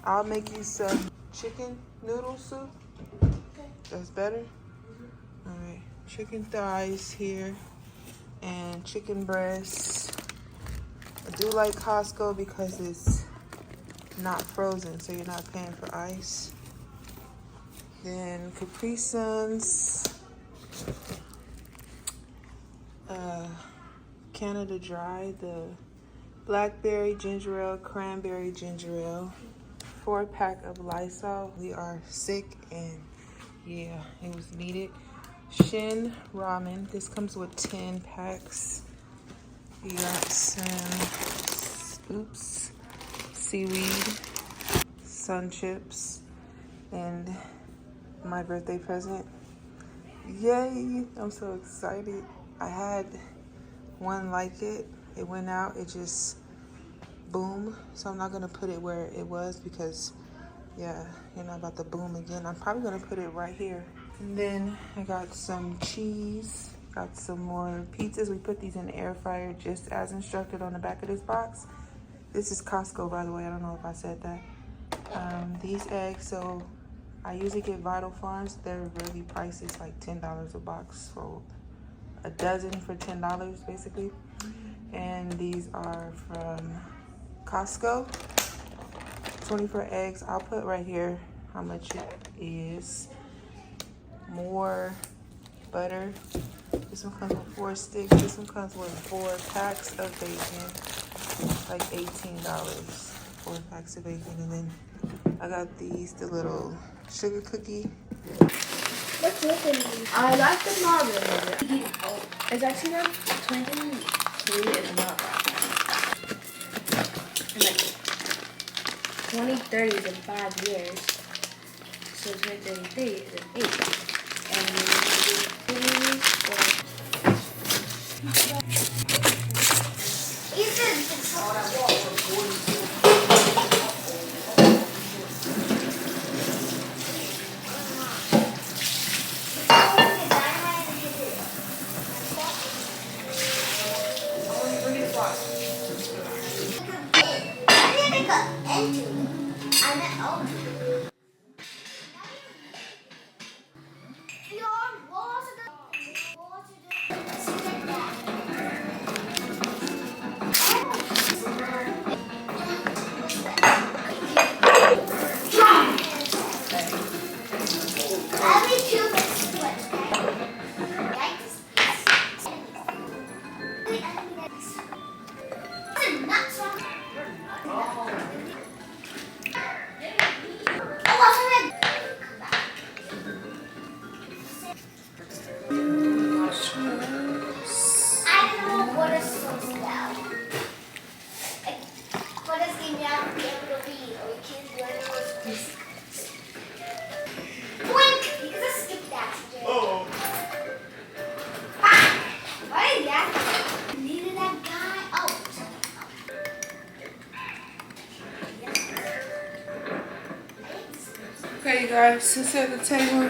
I'll make you some chicken noodle soup. That's better? All right. Chicken thighs here and chicken breasts. I do like Costco because it's not frozen, so you're not paying for ice. Then Capri Suns, Canada Dry, the blackberry ginger ale, cranberry ginger ale, 4-pack of Lysol. We are sick and yeah, it was needed. Shin ramen. This comes with 10 packs. We got some, seaweed, sun chips, and my birthday present. Yay! I'm so excited. I had one like it. It went out. It just boom. So I'm not gonna put it where it was because yeah, you're not about to boom again. I'm probably gonna put it right here. And then I got some cheese. Got some more pizzas. We put these in the air fryer just as instructed on the back of this box. This is Costco, by the way. I don't know if I said that. These eggs, so I usually get Vital Farms. They're really pricey. It's like $10 a box for a dozen for $10 basically. And these are from Costco. 24 eggs. I'll put right here how much it is. More butter. This one comes with 4 sticks. This one comes with 4 packs of bacon. Like $18. 4 packs of bacon. And then I got these, the little sugar cookie. What's with it? I like the marble. It's actually not 23 is not bad. And like 2030 is in 5 years. So 2033 is in 8. And then Okay, you guys, sit at the table.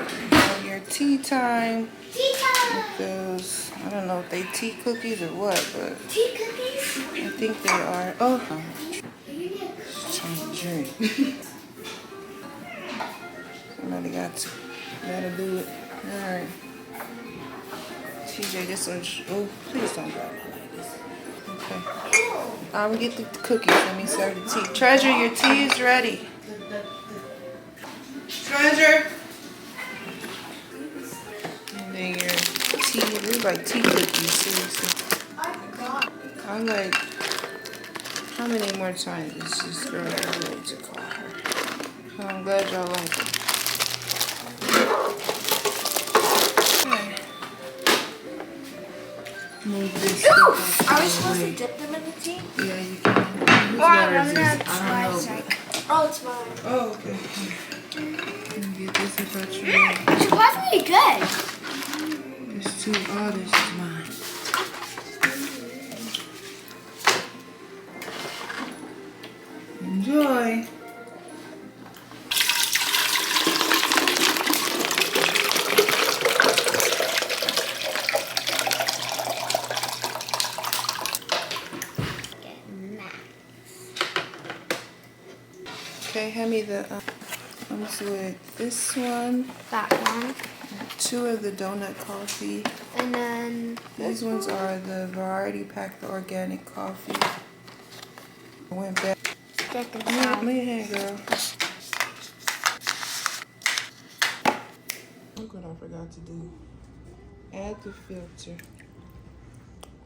Your tea time. tea time. With those, I don't know if they tea cookies or what, but Tea cookies? I think they are. Oh, just trying to drink. Somebody got to. Gotta do it. All right. TJ, this one. Oh, please don't grab me like this. Okay. I'm gonna get the cookies. Let me serve the tea. Treasure, your tea is ready. Treasure. And then your tea. We like tea cookies, seriously. I'm like, how many more times is this girl ready to call her? I'm glad y'all like it. Okay. Move this. Are we supposed to dip them in the tea? Yeah, you can. Who's Oh, I yours don't is? know. I don't know. Oh, it's mine. Oh, okay. Let me get this if I try. It's surprisingly good. There's 2. Oh, this is mine. Enjoy. Okay, hand me the, let me see what, this one. That one. 2 of the donut coffee. And then These ones are the variety pack, the organic coffee. I went back. second Lay time. your hand, girl. Look what I forgot to do. Add the filter.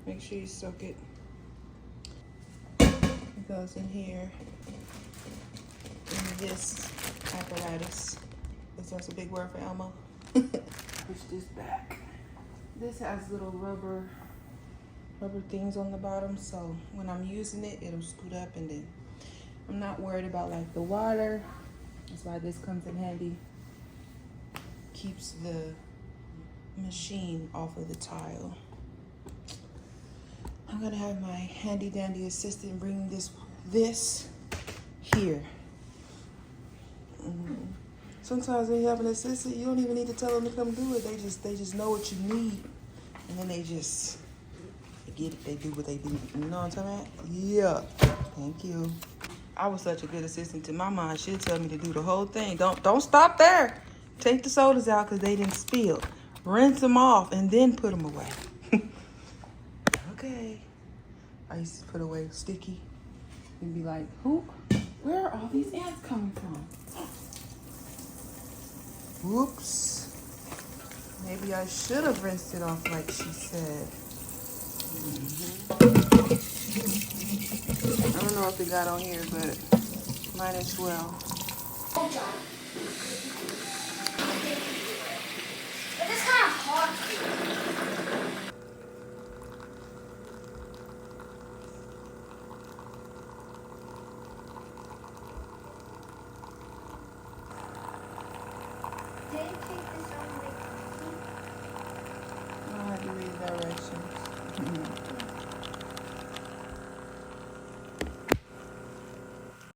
Make sure you soak it. It goes in here. In this apparatus. That's a big word for Elmo. Push this back. This has little rubber things on the bottom, so when I'm using it, it'll scoot up, and then I'm not worried about like the water. That's why this comes in handy. Keeps the machine off of the tile. I'm gonna have my handy dandy assistant bring this here. Sometimes when you have an assistant, you don't even need to tell them to come do it. They just know what you need, and then they just get it. They do what they do. You know what I'm talking about? Yeah. Thank you. I was such a good assistant to my mom. She'll tell me to do the whole thing. Don't stop there. Take the sodas out because they didn't spill. Rinse them off and then put them away. Okay. I used to put away sticky and be like, where are all these ants coming from? Whoops. Maybe I should have rinsed it off like she said. I don't know if it got on here, but might as well. But it's kind of hard. Did you take this out and make coffee? I have to read directions.